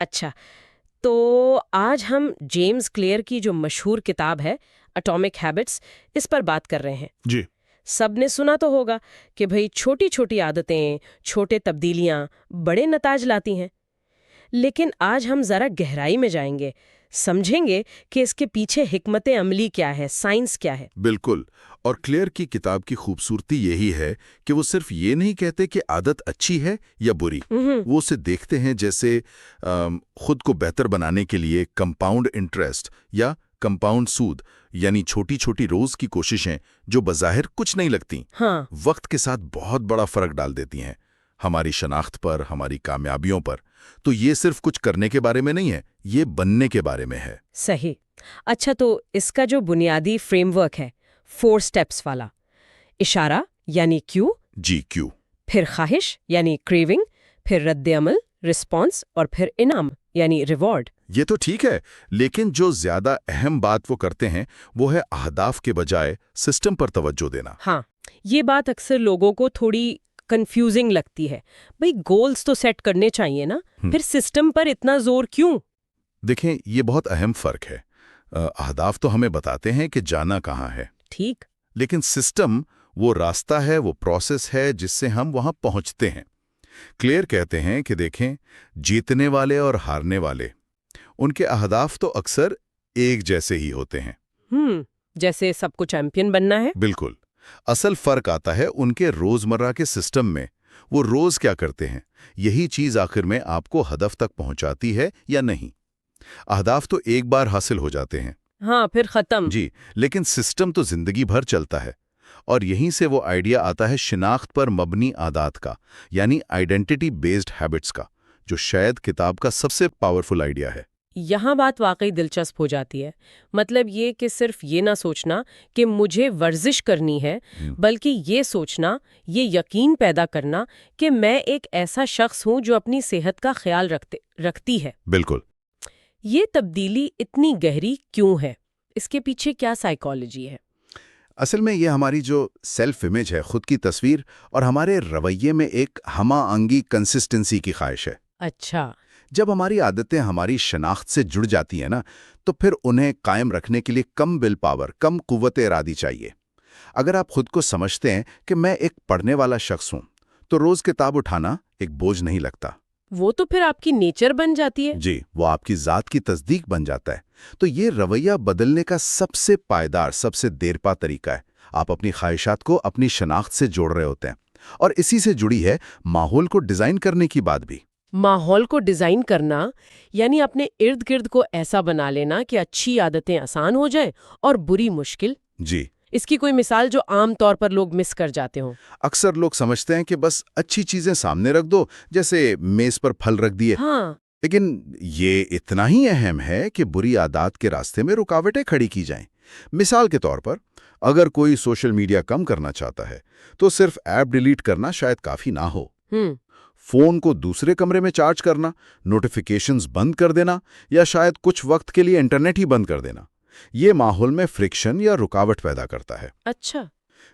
اچھا، تو آج ہم جیمز کلیئر کی جو مشہور کتاب ہے اٹامک ہیبٹس، اس پر بات کر رہے ہیں۔ جی سب نے سنا تو ہوگا کہ بھئی چھوٹی چھوٹی عادتیں، چھوٹے تبدیلیاں بڑے نتائج لاتی ہیں، لیکن آج ہم ذرا گہرائی میں جائیں گے، سمجھیں گے کہ اس کے پیچھے حکمت عملی کیا ہے، سائنس کیا ہے۔ بالکل، اور کلیئر کی کتاب کی خوبصورتی یہی ہے کہ وہ صرف یہ نہیں کہتے کہ عادت اچھی ہے یا بری، وہ اسے دیکھتے ہیں جیسے خود کو بہتر بنانے کے لیے کمپاؤنڈ انٹرسٹ یا کمپاؤنڈ سود، یعنی چھوٹی چھوٹی روز کی کوششیں جو بظاہر کچھ نہیں لگتی، ہاں، وقت کے ساتھ بہت بڑا فرق ڈال دیتی ہیں ہماری شناخت پر، ہماری کامیابیوں پر۔ تو یہ صرف کچھ کرنے کے بارے میں نہیں ہے، یہ بننے کے بارے میں ہے۔ صحیح۔ اچھا، تو اس کا جو بنیادی فریم ورک ہے 4 سٹیپس والا، اشارہ یعنی کیو، جی کیو۔ پھر خواہش یعنی کریونگ، پھر رد عمل رسپانس، اور پھر انعام یعنی ریوارڈ۔ یہ تو ٹھیک ہے، لیکن جو زیادہ اہم بات وہ کرتے ہیں وہ ہے اہداف کے بجائے سسٹم پر توجہ دینا۔ ہاں، یہ بات اکثر لوگوں کو تھوڑی کنفیوزنگ لگتی ہے۔ بھئی گولز تو سیٹ کرنے چاہیے نا، پھر سسٹم پر اتنا زور کیوں؟ دیکھیں، یہ بہت اہم فرق ہے۔ اہداف تو ہمیں بتاتے ہیں کہ جانا کہاں ہے، ٹھیک۔ لیکن سسٹم وہ راستہ ہے، وہ پروسیس ہے جس سے ہم وہاں پہنچتے ہیں۔ کلیئر کہتے ہیں کہ دیکھیں، جیتنے والے اور ہارنے والے، ان کے اہداف تو اکثر ایک جیسے ہی ہوتے ہیں۔ جیسے سب کو چیمپئن بننا ہے۔ بالکل، اصل فرق آتا ہے ان کے روزمرہ کے سسٹم میں۔ وہ روز کیا کرتے ہیں، یہی چیز آخر میں آپ کو ہدف تک پہنچاتی ہے یا نہیں۔ اہداف تو ایک بار حاصل ہو جاتے ہیں، ہاں، پھر ختم۔ جی، لیکن سسٹم تو زندگی بھر چلتا ہے، اور یہیں سے وہ آئیڈیا آتا ہے شناخت پر مبنی عادات کا، یعنی آئیڈینٹی بیسڈ ہیبٹس کا، جو شاید کتاب کا سب سے پاورفل آئیڈیا ہے۔ یہاں بات واقعی دلچسپ ہو جاتی ہے۔ مطلب یہ کہ صرف یہ نہ سوچنا کہ مجھے ورزش کرنی ہے، بلکہ یہ سوچنا، یہ یقین پیدا کرنا کہ میں ایک ایسا شخص ہوں جو اپنی صحت کا خیال رکھتی ہے۔ بالکل۔ یہ تبدیلی اتنی گہری کیوں ہے؟ اس کے پیچھے کیا سائیکالوجی ہے؟ اصل میں یہ ہماری جو سیلف امیج ہے، خود کی تصویر، اور ہمارے رویے میں ایک ہمہ آہنگی، کنسسٹنسی کی خواہش ہے۔ اچھا۔ جب ہماری عادتیں ہماری شناخت سے جڑ جاتی ہیں نا، تو پھر انہیں قائم رکھنے کے لیے کم ول پاور، کم قوت ارادی چاہیے۔ اگر آپ خود کو سمجھتے ہیں کہ میں ایک پڑھنے والا شخص ہوں، تو روز کتاب اٹھانا ایک بوجھ نہیں لگتا۔ وہ تو پھر آپ کی نیچر بن جاتی ہے۔ جی، وہ آپ کی ذات کی تصدیق بن جاتا ہے۔ تو یہ رویہ بدلنے کا سب سے پائیدار، سب سے دیرپا طریقہ ہے۔ آپ اپنی خواہشات کو اپنی شناخت سے جوڑ رہے ہوتے ہیں، اور اسی سے جڑی ہے ماحول کو ڈیزائن کرنے کی بات بھی۔ ماحول کو ڈیزائن کرنا یعنی اپنے ارد گرد کو ایسا بنا لینا کہ اچھی عادتیں آسان ہو جائیں اور بری مشکل۔ جی، اس کی کوئی مثال جو عام طور پر لوگ مس کر جاتے ہوں؟ اکثر لوگ سمجھتے ہیں کہ بس اچھی چیزیں سامنے رکھ دو، جیسے میز پر پھل رکھ دیے۔ ہاں، لیکن یہ اتنا ہی اہم ہے کہ بری عادات کے راستے میں رکاوٹیں کھڑی کی جائیں۔ مثال کے طور پر، اگر کوئی سوشل میڈیا کم کرنا چاہتا ہے تو صرف ایپ ڈیلیٹ کرنا شاید کافی نہ ہو۔ فون کو دوسرے کمرے میں چارج کرنا، نوٹیفیکیشنز بند کر دینا، یا شاید کچھ وقت کے لیے انٹرنیٹ ہی بند کر دینا، یہ ماحول میں فرکشن یا رکاوٹ پیدا کرتا ہے۔ اچھا،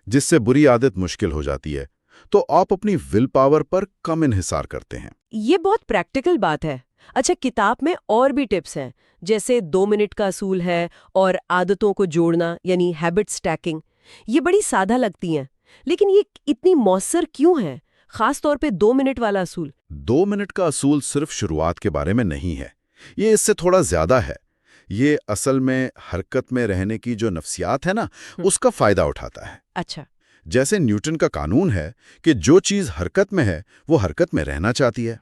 جس سے بری عادت مشکل ہو جاتی ہے، تو آپ اپنی ول پاور پر کم انحصار کرتے ہیں۔ یہ بہت پریکٹیکل بات ہے۔ اچھا، کتاب میں اور بھی ٹپس ہیں، جیسے 2 منٹ کا اصول ہے اور عادتوں کو جوڑنا یعنی ہیبٹ سٹیکنگ۔ یہ بڑی سادہ لگتی ہیں، لیکن یہ اتنی مؤثر کیوں ہیں، خاص طور پہ 2 منٹ والا اصول؟ 2 منٹ کا اصول صرف شروعات کے بارے میں نہیں ہے، یہ اس سے تھوڑا زیادہ ہے۔ یہ اصل میں حرکت میں رہنے کی جو نفسیات ہے نا، اس کا فائدہ اٹھاتا ہے۔ اچھا، جیسے نیوٹن کا قانون ہے کہ جو چیز حرکت میں ہے وہ حرکت میں رہنا چاہتی ہے۔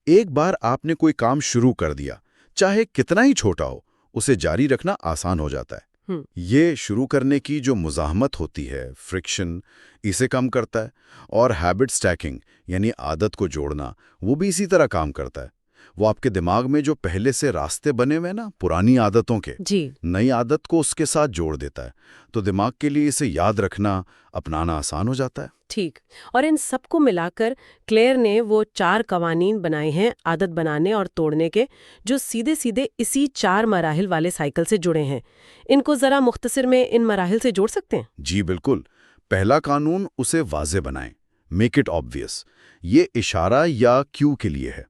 ایک بار آپ نے کوئی کام شروع کر دیا، چاہے کتنا ہی چھوٹا ہو، اسے جاری رکھنا آسان ہو جاتا ہے۔ یہ شروع کرنے کی جو مزاحمت ہوتی ہے، فرکشن، اسے کم کرتا ہے۔ اور ہیبٹ سٹیکنگ یعنی عادت کو جوڑنا، وہ بھی اسی طرح کام کرتا ہے۔ وہ آپ کے دماغ میں جو پہلے سے راستے بنے ہوئے نا پرانی عادتوں کے، نئی عادت کو اس کے ساتھ جوڑ دیتا ہے، تو دماغ کے لیے اسے یاد رکھنا، اپنانا آسان ہو جاتا ہے۔ ٹھیک، اور ان سب کو ملا کر کلیئر نے وہ 4 قوانین بنائے ہیں عادت بنانے اور توڑنے کے، جو سیدھے سیدھے اسی 4 مراحل والے سائیکل سے جڑے ہیں۔ ان کو ذرا مختصر میں ان مراحل سے جوڑ سکتے ہیں؟ جی بالکل۔ پہلا قانون، اسے واضح بنائیں، میک اٹ obvious۔ یہ اشارہ یا کیو کے لیے ہے،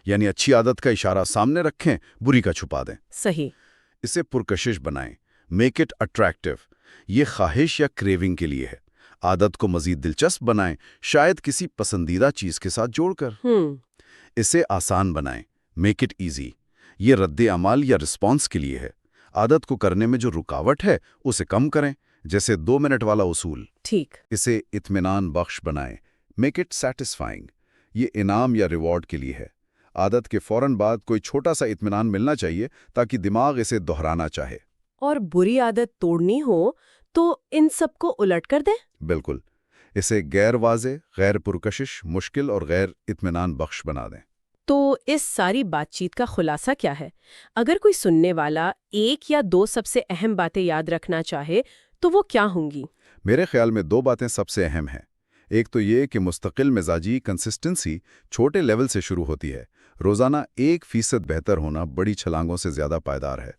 یعنی اچھی عادت کا اشارہ سامنے رکھیں، بری کا چھپا دیں۔ صحیح۔ اسے پرکشش بنائیں، میک اٹ اٹریکٹیو۔ یہ خواہش یا کریونگ کے لیے ہے۔ عادت کو مزید دلچسپ بنائیں، شاید کسی پسندیدہ چیز کے ساتھ جوڑ کر۔ اسے آسان بنائیں، میک اٹ ایزی۔ یہ رد عمل یا رسپانس کے لیے ہے۔ عادت کو کرنے میں جو رکاوٹ ہے اسے کم کریں، جیسے 2 منٹ والا اصول۔ ٹھیک۔ اسے اطمینان بخش بنائیں، میک اٹ سیٹسفائنگ۔ یہ انعام یا ریوارڈ کے لیے ہے۔ عادت کے فوراً بعد کوئی چھوٹا سا اطمینان ملنا چاہیے تاکہ دماغ اسے دہرانا چاہے۔ اور بری عادت توڑنی ہو تو ان سب کو الٹ کر دیں؟ بالکل، اسے غیر واضح، غیر پرکشش، مشکل اور غیر اطمینان بخش بنا دیں۔ تو اس ساری بات چیت کا خلاصہ کیا ہے؟ اگر کوئی سننے والا 1 یا 2 سب سے اہم باتیں یاد رکھنا چاہے تو وہ کیا ہوں گی؟ میرے خیال میں 2 باتیں سب سے اہم ہیں۔ ایک تو یہ کہ مستقل مزاجی کنسسٹنسی چھوٹے لیول سے شروع ہوتی ہے۔ روزانہ 1% بہتر ہونا بڑی چھلانگوں سے زیادہ پائیدار ہے۔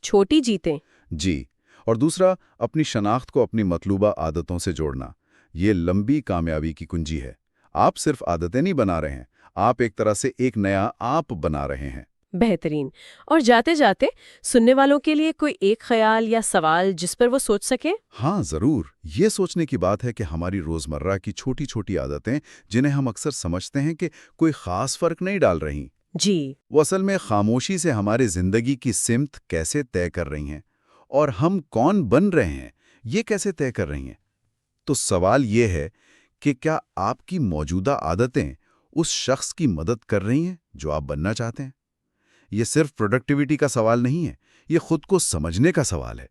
چھوٹی جیتیں۔ جی، اور دوسرا اپنی شناخت کو اپنی مطلوبہ عادتوں سے جوڑنا۔ یہ لمبی کامیابی کی کنجی ہے۔ آپ صرف عادتیں نہیں بنا رہے ہیں، آپ ایک طرح سے ایک نیا آپ بنا رہے ہیں۔ بہترین۔ اور جاتے جاتے سننے والوں کے لیے کوئی ایک خیال یا سوال جس پر وہ سوچ سکے؟ ہاں ضرور، یہ سوچنے کی بات ہے کہ ہماری روزمرہ کی چھوٹی چھوٹی عادتیں جنہیں ہم اکثر سمجھتے ہیں کہ کوئی خاص فرق نہیں ڈال رہی، جی، وہ اصل میں خاموشی سے ہمارے زندگی کی سمت کیسے طے کر رہی ہیں، اور ہم کون بن رہے ہیں یہ کیسے طے کر رہی ہیں۔ تو سوال یہ ہے کہ کیا آپ کی موجودہ عادتیں اس شخص کی مدد کر رہی ہیں جو آپ بننا چاہتے ہیں؟ یہ صرف پروڈکٹیوٹی کا سوال نہیں ہے، یہ خود کو سمجھنے کا سوال ہے۔